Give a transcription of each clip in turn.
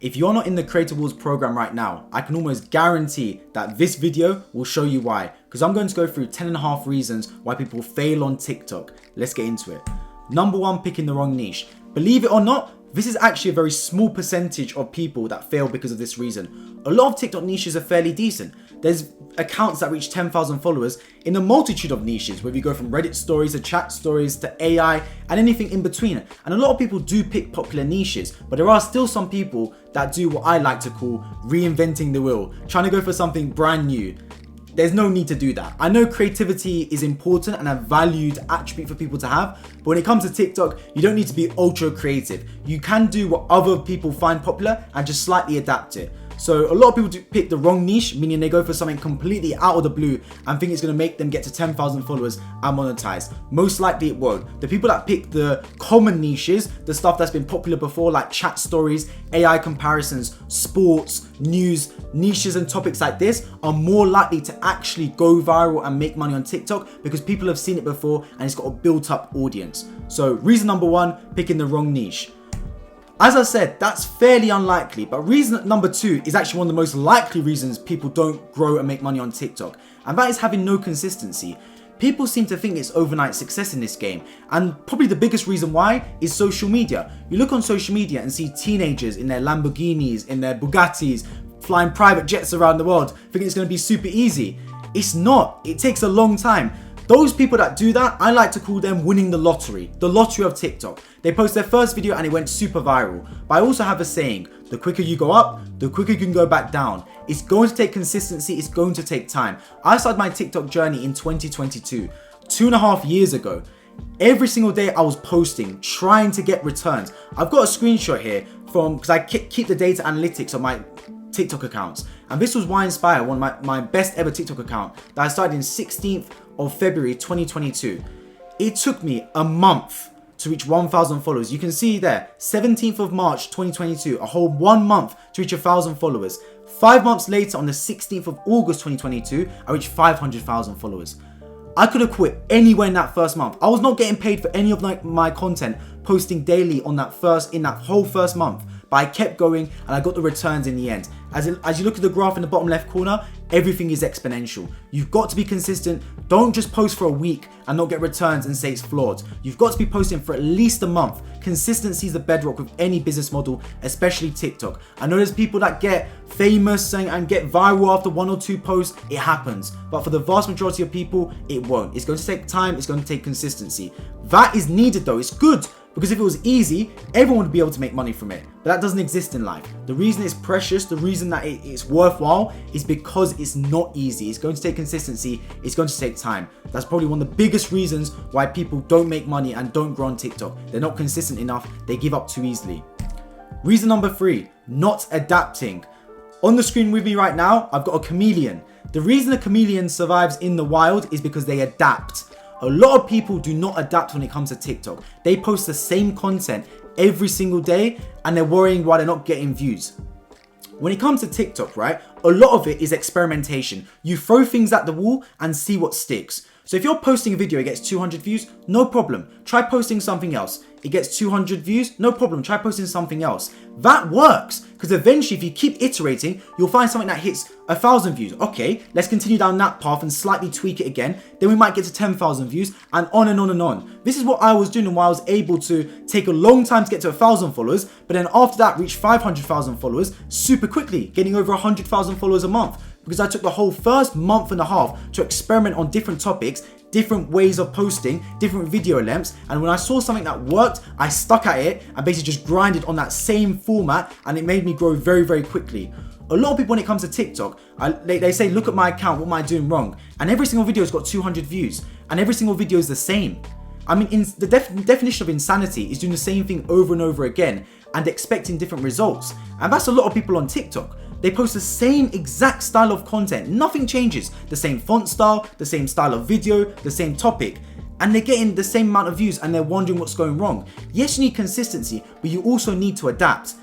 If you're not in the Creator Wars program right now, I can almost guarantee that this video will show you why, because I'm going to go through 10.5 reasons why people fail on TikTok. Let's get into it. Number 1, picking the wrong niche. Believe it or not, this is actually a very small percentage of people that fail because of this reason. A lot of TikTok niches are fairly decent. There's accounts that reach 10,000 followers in a multitude of niches, whether you go from Reddit stories to chat stories to AI and anything in between. And a lot of people do pick popular niches, but there are still some people that do what I like to call reinventing the wheel, trying to go for something brand new. There's no need to do that. I know creativity is important and a valued attribute for people to have, but when it comes to TikTok, you don't need to be ultra creative. You can do what other people find popular and just slightly adapt it. So a lot of people do pick the wrong niche, meaning they go for something completely out of the blue and think it's going to make them get to 10,000 followers and monetize. Most likely it won't. The people that pick the common niches, the stuff that's been popular before, like chat stories, AI comparisons, sports, news, niches and topics like this, are more likely to actually go viral and make money on TikTok because people have seen it before and it's got a built up audience. So reason number 1, picking the wrong niche. As I said, that's fairly unlikely, but reason number 2 is actually one of the most likely reasons people don't grow and make money on TikTok, and that is having no consistency. People seem to think it's overnight success in this game, and probably the biggest reason why is social media. You look on social media and see teenagers in their Lamborghinis, in their Bugattis, flying private jets around the world, thinking it's going to be super easy. It's not. It takes a long time. Those people that do that, I like to call them winning the lottery of TikTok. They post their first video and it went super viral. But I also have a saying, the quicker you go up, the quicker you can go back down. It's going to take consistency, it's going to take time. I started my TikTok journey in 2022, 2.5 years ago. Every single day I was posting, trying to get returns. I've got a screenshot here from, because I keep the data analytics of my TikTok accounts. And this was Why Inspire, one of my best ever TikTok account that I started in 16th of February 2022. It took me a month to reach 1,000 followers. You can see there, 17th of March 2022, a whole 1 month to reach 1,000 followers. 5 months later, on the 16th of August 2022, I reached 500,000 followers. I could have quit anywhere in that first month. I was not getting paid for any of my content posting daily on that whole first month. But I kept going and I got the returns in the end. As you look at the graph in the bottom left corner, everything is exponential. You've got to be consistent. Don't just post for a week and not get returns and say it's flawed. You've got to be posting for at least a month. Consistency is the bedrock with any business model, especially TikTok. I know there's people that get famous and get viral after 1 or 2 posts. It happens. But for the vast majority of people, it won't. It's going to take time. It's going to take consistency. That is needed though. It's good. Because if it was easy, everyone would be able to make money from it. But that doesn't exist in life. The reason it's precious, the reason that it's worthwhile is because it's not easy. It's going to take consistency. It's going to take time. That's probably one of the biggest reasons why people don't make money and don't grow on TikTok. They're not consistent enough. They give up too easily. Reason number 3, not adapting. On the screen with me right now, I've got a chameleon. The reason a chameleon survives in the wild is because they adapt. A lot of people do not adapt when it comes to TikTok. They post the same content every single day and they're worrying why they're not getting views. When it comes to TikTok, right, a lot of it is experimentation. You throw things at the wall and see what sticks. So if you're posting a video, it gets 200 views, no problem. Try posting something else. It gets 200 views, no problem. Try posting something else. That works because eventually if you keep iterating, you'll find something that hits 1,000 views. Okay, let's continue down that path and slightly tweak it again. Then we might get to 10,000 views and on and on and on. This is what I was doing and why I was able to take a long time to get to 1,000 followers, but then after that reach 500,000 followers super quickly, getting over 100,000 followers a month. Because I took the whole first month and a half to experiment on different topics, different ways of posting, different video lengths, and when I saw something that worked, I stuck at it and basically just grinded on that same format, and it made me grow very, very quickly. A lot of people, when it comes to TikTok, they say, look at my account, what am I doing wrong? And every single video has got 200 views, and every single video is the same. I mean, the definition of insanity is doing the same thing over and over again and expecting different results. And that's a lot of people on TikTok. They post the same exact style of content. Nothing changes. The same font style, the same style of video, the same topic. And they're getting the same amount of views and they're wondering what's going wrong. Yes, you need consistency, but you also need to adapt.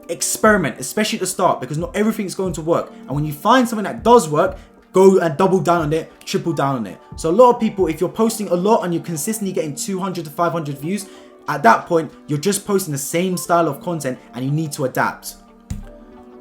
Experiment, especially at the start, because not everything's going to work. And when you find something that does work, go and double down on it, triple down on it. So a lot of people, if you're posting a lot and you're consistently getting 200 to 500 views, at that point, you're just posting the same style of content and you need to adapt.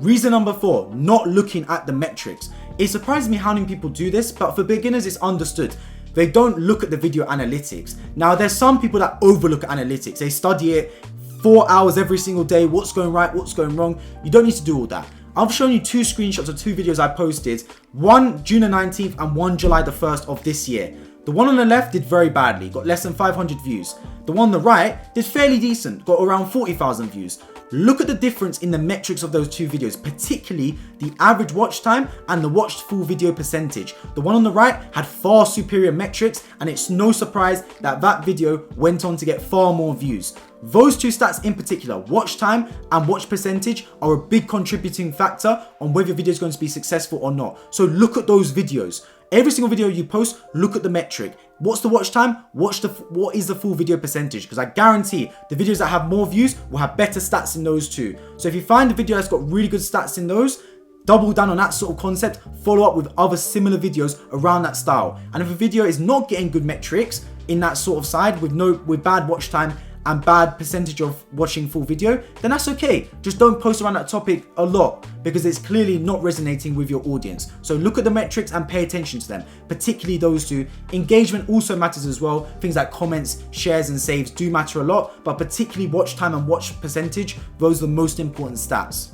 Reason number 4, not looking at the metrics. It surprises me how many people do this, but for beginners, it's understood. They don't look at the video analytics. Now, there's some people that overlook analytics. They study it 4 hours every single day. What's going right? What's going wrong? You don't need to do all that. I've shown you 2 screenshots of 2 videos I posted, one June the 19th and one July the 1st of this year. The one on the left did very badly, got less than 500 views. The one on the right did fairly decent, got around 40,000 views. Look at the difference in the metrics of those 2 videos, particularly the average watch time and the watched full video percentage. The one on the right had far superior metrics, and it's no surprise that that video went on to get far more views. Those 2 stats in particular, watch time and watch percentage, are a big contributing factor on whether your video is going to be successful or not. So look at those videos. Every single video you post, look at the metric. What's the watch time? What is the full video percentage? Because I guarantee the videos that have more views will have better stats in those 2. So if you find a video that's got really good stats in those, double down on that sort of concept, follow up with other similar videos around that style. And if a video is not getting good metrics in that sort of side with bad watch time and bad percentage of watching full video, then that's okay. Just don't post around that topic a lot because it's clearly not resonating with your audience. So look at the metrics and pay attention to them, particularly those 2. Engagement also matters as well. Things like comments, shares and saves do matter a lot, but particularly watch time and watch percentage, those are the most important stats.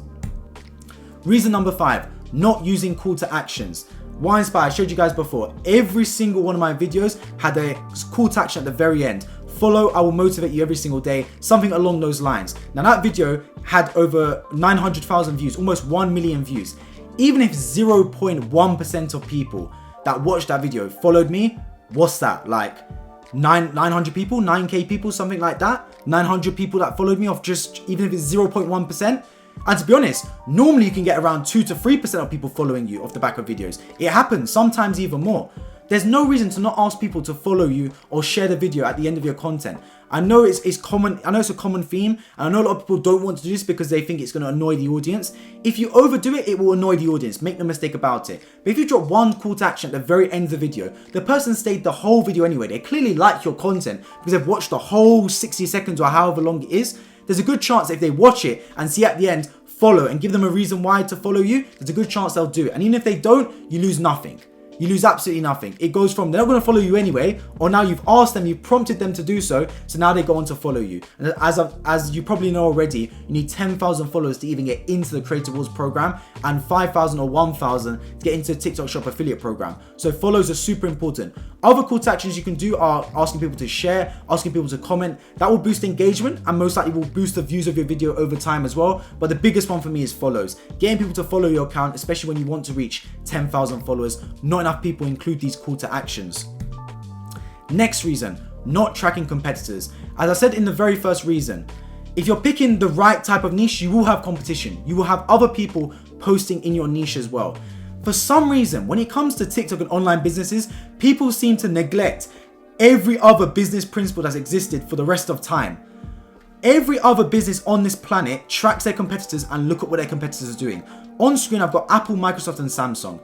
Reason number 5, not using call to actions. Why Inspire? I showed you guys before. Every single one of my videos had a call to action at the very end. Follow, I will motivate you every single day, something along those lines. Now that video had over 900,000 views, almost 1 million views. Even if 0.1% of people that watched that video followed me, what's that? Like 900 people, 9k people, something like that. 900 people that followed me off just, even if it's 0.1%. And to be honest, normally you can get around 2 to 3% of people following you off the back of videos. It happens, sometimes even more. There's no reason to not ask people to follow you or share the video at the end of your content. I know it's common. I know it's a common theme, and I know a lot of people don't want to do this because they think it's going to annoy the audience. If you overdo it, it will annoy the audience. Make no mistake about it. But if you drop one call to action at the very end of the video, the person stayed the whole video anyway. They clearly like your content because they've watched the whole 60 seconds or however long it is. There's a good chance if they watch it and see at the end, follow, and give them a reason why to follow you, there's a good chance they'll do it. And even if they don't, you lose nothing. You lose absolutely nothing. It goes from they're not going to follow you anyway, or now you've asked them, you've prompted them to do so, so now they go on to follow you. And as you probably know already, you need 10,000 followers to even get into the Creator Wars program, and 5,000 or 1,000 to get into the TikTok Shop affiliate program. So follows are super important. Other call to actions you can do are asking people to share, asking people to comment. That will boost engagement and most likely will boost the views of your video over time as well. But the biggest one for me is follows. Getting people to follow your account, especially when you want to reach 10,000 followers. Not enough people include these call to actions. Next reason, not tracking competitors. As I said in the very first reason, if you're picking the right type of niche, you will have competition. You will have other people posting in your niche as well. For some reason, when it comes to TikTok and online businesses, people seem to neglect every other business principle that's existed for the rest of time. Every other business on this planet tracks their competitors and look at what their competitors are doing. On screen, I've got Apple, Microsoft, and Samsung.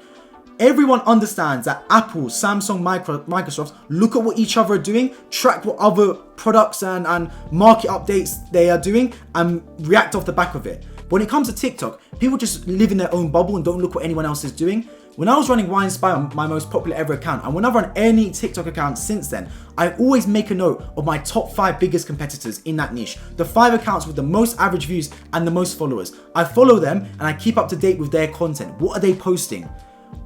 Everyone understands that Apple, Samsung, Microsoft look at what each other are doing, track what other products and market updates they are doing, and react off the back of it. When it comes to TikTok, people just live in their own bubble and don't look what anyone else is doing. When I was running Why Inspire, my most popular ever account, and when I've run any TikTok account since then, I always make a note of my top 5 biggest competitors in that niche. The 5 accounts with the most average views and the most followers. I follow them and I keep up to date with their content. What are they posting?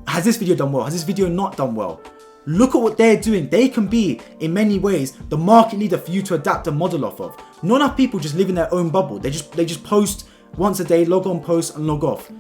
Has this video done well? Has this video not done well? Look at what they're doing. They can be, in many ways, the market leader for you to adapt a model off of. Not enough people just live in their own bubble. They just post once a day, log on, post, and log off.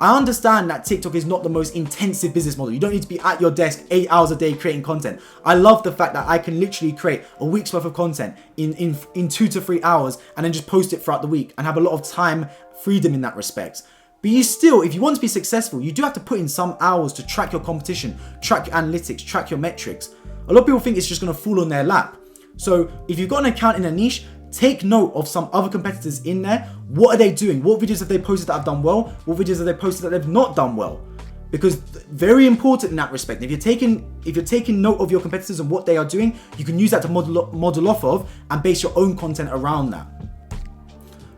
I understand that TikTok is not the most intensive business model. You don't need to be at your desk 8 hours a day creating content. I love the fact that I can literally create a week's worth of content in 2 to 3 hours and then just post it throughout the week and have a lot of time freedom in that respect. But you still, if you want to be successful, you do have to put in some hours to track your competition, track your analytics, track your metrics. A lot of people think it's just going to fall on their lap. So if you've got an account in a niche, take note of some other competitors in there. What are they doing? What videos have they posted that have done well? What videos have they posted that they've not done well? Because very important in that respect. If you're taking note of your competitors and what they are doing, you can use that to model off of and base your own content around that.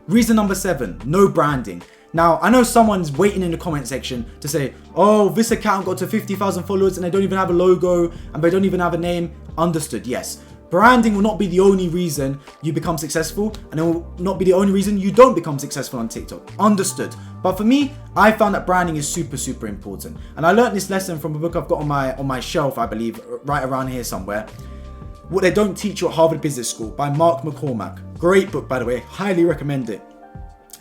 Reason number 7, no branding. Now, I know someone's waiting in the comment section to say, oh, this account got to 50,000 followers and they don't even have a logo and they don't even have a name. Understood, yes. Branding will not be the only reason you become successful, and it will not be the only reason you don't become successful on TikTok. Understood. But for me, I found that branding is super, super important. And I learned this lesson from a book I've got on my shelf, I believe, right around here somewhere. What They Don't Teach You at Harvard Business School by Mark McCormack. Great book, by the way. Highly recommend it.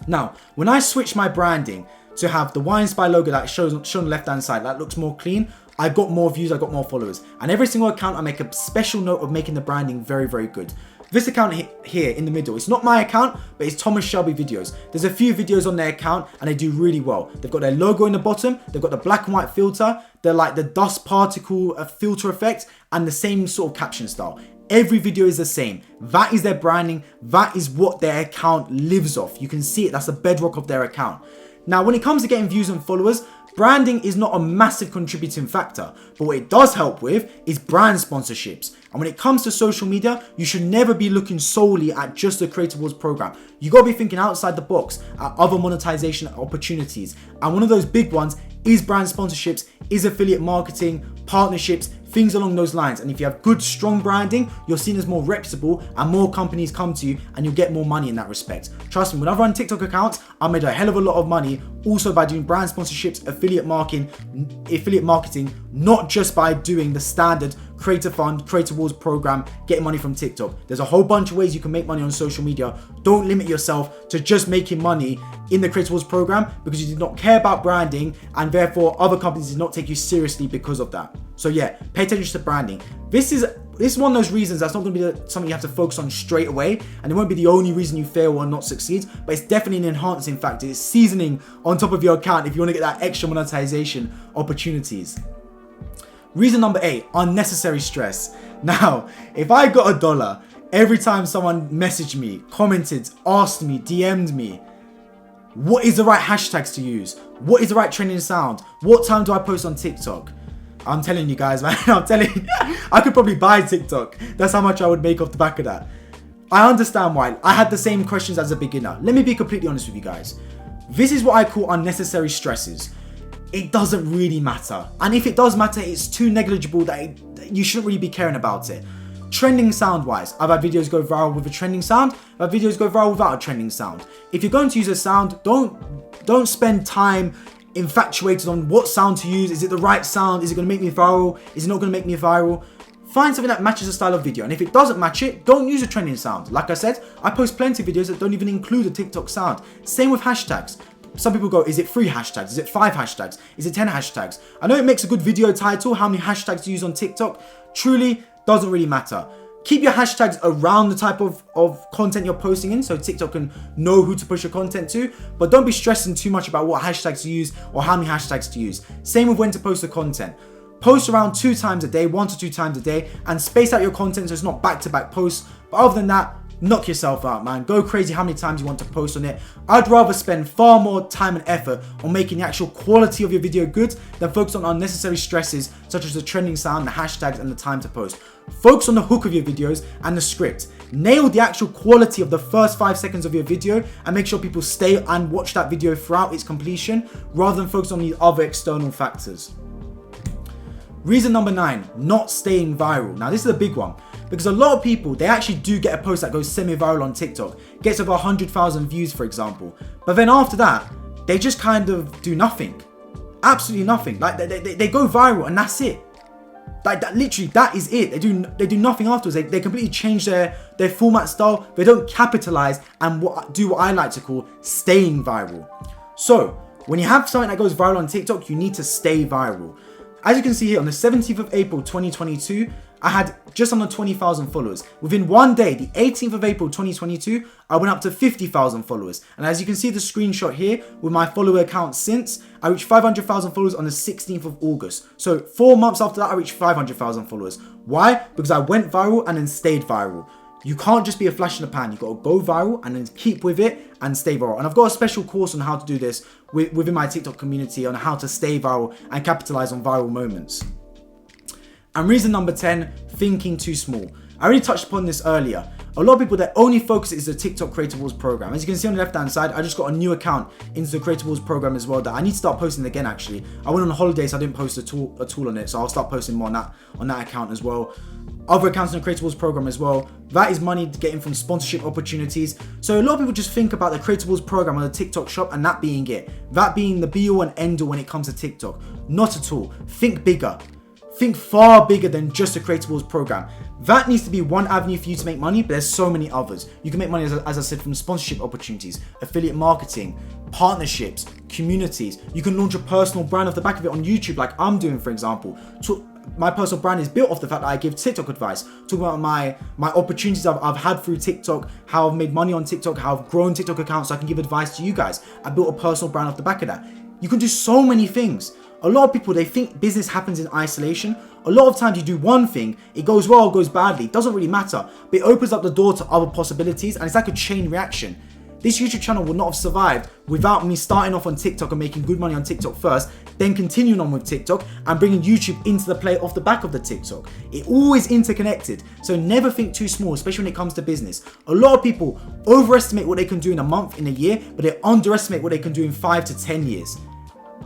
Now, when I switched my branding to have the Wine Spy logo that shown on the left-hand side, that looks more clean, I got more views, I got more followers. And every single account, I make a special note of making the branding very, very good. This account here in the middle, it's not my account, but it's Thomas Shelby Videos. There's a few videos on their account and they do really well. They've got their logo in the bottom, they've got the black and white filter, they're like the dust particle filter effect, and the same sort of caption style. Every video is the same. That is their branding. That is what their account lives off. You can see it. That's the bedrock of their account. Now, when it comes to getting views and followers, branding is not a massive contributing factor, but what it does help with is brand sponsorships. And when it comes to social media, you should never be looking solely at just the Creator Wars program. You got to be thinking outside the box at other monetization opportunities. And one of those big ones is brand sponsorships, is affiliate marketing, partnerships, things along those lines. And if you have good, strong branding, you're seen as more reputable and more companies come to you and you'll get more money in that respect. Trust me, when I run TikTok accounts, I made a hell of a lot of money also by doing brand sponsorships, affiliate marketing, not just by doing the standard Creator Fund, Creator Wars program, getting money from TikTok. There's a whole bunch of ways you can make money on social media. Don't limit yourself to just making money in the Creator Wars program because you did not care about branding and therefore other companies did not take you seriously because of that. So yeah, pay attention to branding. This is one of those reasons that's not going to be something you have to focus on straight away, and it won't be the only reason you fail or not succeed, but it's definitely an enhancing factor. It's seasoning on top of your account if you want to get that extra monetization opportunities. Reason number 8, unnecessary stress. Now, if I got $1 every time someone messaged me, commented, asked me, DM'd me, what is the right hashtags to use? What is the right trending sound? What time do I post on TikTok? I'm telling you guys, man, I could probably buy TikTok. That's how much I would make off the back of that. I understand why. I had the same questions as a beginner. Let me be completely honest with you guys. This is what I call unnecessary stresses. It doesn't really matter. And if it does matter, it's too negligible that you shouldn't really be caring about it. Trending sound wise, I've had videos go viral with a trending sound. I've had videos go viral without a trending sound. If you're going to use a sound, don't spend time infatuated on what sound to use. Is it the right sound? Is it going to make me viral? Is it not going to make me viral? Find something that matches the style of video. And if it doesn't match it, don't use a trending sound. Like I said, I post plenty of videos that don't even include a TikTok sound. Same with hashtags. Some people go, is it 3 hashtags? Is it 5 hashtags? Is it 10 hashtags? I know it makes a good video title, how many hashtags to use on TikTok. Truly, doesn't really matter. Keep your hashtags around the type of content you're posting in so TikTok can know who to push your content to, but don't be stressing too much about what hashtags to use or how many hashtags to use. Same with when to post the content. Post around 2 times a day, 1 to 2 times a day, and space out your content so it's not back-to-back posts. But other than that, knock yourself out, man. Go crazy how many times you want to post on it. I'd rather spend far more time and effort on making the actual quality of your video good than focus on unnecessary stresses such as the trending sound, the hashtags, and the time to post. Focus on the hook of your videos and the script. Nail the actual quality of the first 5 seconds of your video and make sure people stay and watch that video throughout its completion rather than focus on these other external factors. Reason number 9, not staying viral. Now this is a big one because a lot of people, they actually do get a post that goes semi-viral on TikTok, gets over 100,000 views for example, but then after that, they just kind of do nothing. Absolutely nothing. Like they go viral and that's it. Like that, literally, that is it. They do nothing afterwards. They completely change their format style. They don't capitalize and do what I like to call staying viral. So when you have something that goes viral on TikTok, you need to stay viral. As you can see here, on the 17th of April 2022, I had just under 20,000 followers. Within one day, the 18th of April 2022, I went up to 50,000 followers. And as you can see the screenshot here, with my follower account since, I reached 500,000 followers on the 16th of August. So 4 months after that, I reached 500,000 followers. Why? Because I went viral and then stayed viral. You can't just be a flash in the pan. You've got to go viral and then keep with it and stay viral. And I've got a special course on how to do this within my TikTok community on how to stay viral and capitalize on viral moments. And reason number 10, thinking too small. I already touched upon this earlier. A lot of people, their only focus is the TikTok Creator Wars program. As you can see on the left hand side, I just got a new account into the Creator Wars program as well that I need to start posting again actually. I went on holiday so I didn't post at all on it, so I'll start posting more on that account as well. Other accounts in the Creator Wars program as well. That is money getting from sponsorship opportunities. So a lot of people just think about the Creator Wars program on the TikTok shop and that being it. That being the be all and end all when it comes to TikTok. Not at all. Think bigger. Think far bigger than just a Creator Wars program. That needs to be one avenue for you to make money, but there's so many others. You can make money, as I said, from sponsorship opportunities, affiliate marketing, partnerships, communities. You can launch a personal brand off the back of it on YouTube like I'm doing, for example. My personal brand is built off the fact that I give TikTok advice. Talk about my opportunities I've had through TikTok, how I've made money on TikTok, how I've grown TikTok accounts so I can give advice to you guys. I built a personal brand off the back of that. You can do so many things. A lot of people, they think business happens in isolation. A lot of times you do one thing, it goes well, it goes badly. It doesn't really matter. But it opens up the door to other possibilities and it's like a chain reaction. This YouTube channel would not have survived without me starting off on TikTok and making good money on TikTok first, then continuing on with TikTok and bringing YouTube into the play off the back of the TikTok. It always interconnected. So never think too small, especially when it comes to business. A lot of people overestimate what they can do in a month, in a year, but they underestimate what they can do in 5 to 10 years.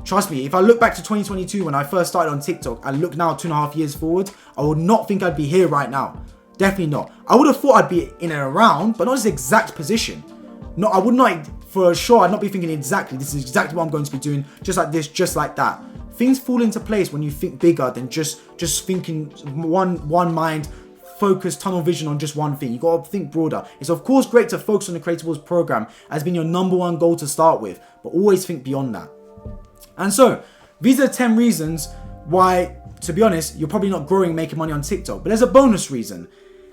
Trust me, if I look back to 2022 when I first started on TikTok and look now 2.5 years forward, I would not think I'd be here right now. Definitely not. I would have thought I'd be in and around, but not this exact position. No, I would not, for sure, I'd not be thinking exactly, this is exactly what I'm going to be doing, just like this, just like that. Things fall into place when you think bigger than just thinking one mind, focus, tunnel vision on just one thing. You got to think broader. It's of course great to focus on the Creator Wars program as being your #1 goal to start with, but always think beyond that. And so, these are the 10 reasons why, to be honest, you're probably not growing, making money on TikTok. But there's a bonus reason.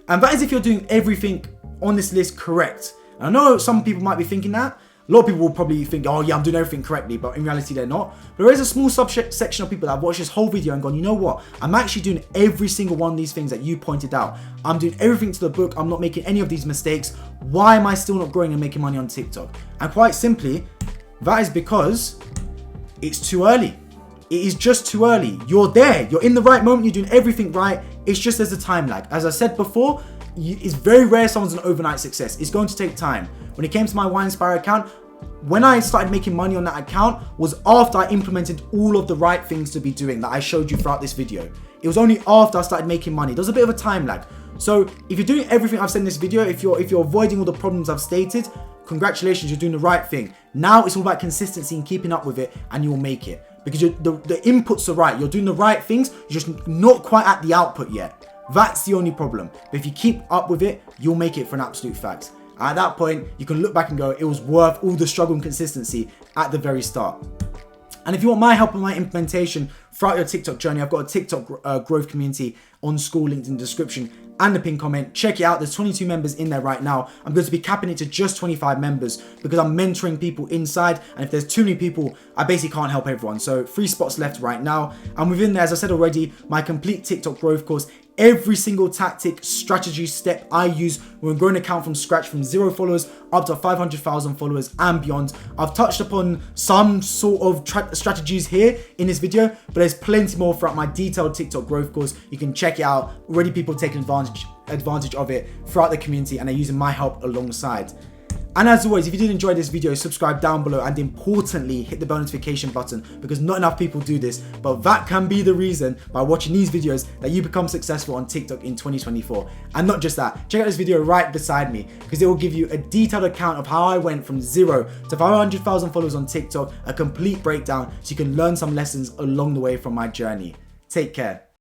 And that is if you're doing everything on this list correct. And I know some people might be thinking that. A lot of people will probably think, oh yeah, I'm doing everything correctly. But in reality, they're not. But there is a small subsection of people that have watched this whole video and gone, you know what? I'm actually doing every single one of these things that you pointed out. I'm doing everything to the book. I'm not making any of these mistakes. Why am I still not growing and making money on TikTok? And quite simply, that is because it's too early. It is just too early. You're there. You're in the right moment. You're doing everything right. It's just there's a time lag. As I said before, it's very rare someone's an overnight success. It's going to take time. When it came to my Winespire account, when I started making money on that account was after I implemented all of the right things to be doing that I showed you throughout this video. It was only after I started making money. There's a bit of a time lag. So if you're doing everything I've said in this video, if you're avoiding all the problems I've stated, congratulations, you're doing the right thing. Now it's all about consistency and keeping up with it, and you'll make it. Because the inputs are right. You're doing the right things, you're just not quite at the output yet. That's the only problem. But if you keep up with it, you'll make it for an absolute fact. At that point, you can look back and go, it was worth all the struggle and consistency at the very start. And if you want my help on my implementation throughout your TikTok journey, I've got a TikTok growth community on school linked in the description and the pinned comment. Check it out. There's 22 members in there right now. I'm going to be capping it to just 25 members because I'm mentoring people inside. And if there's too many people, I basically can't help everyone. So 3 spots left right now. And within there, as I said already, my complete TikTok growth course, every single tactic, strategy, step I use when growing an account from scratch from 0 followers up to 500,000 followers and beyond. I've touched upon some sort of strategies here in this video, but there's plenty more throughout my detailed TikTok growth course. You can check it out. Already people taking advantage of it throughout the community and they're using my help alongside. And as always, if you did enjoy this video, subscribe down below and importantly, hit the bell notification button because not enough people do this, but that can be the reason by watching these videos that you become successful on TikTok in 2024. And not just that, check out this video right beside me because it will give you a detailed account of how I went from 0 to 500,000 followers on TikTok, a complete breakdown so you can learn some lessons along the way from my journey. Take care.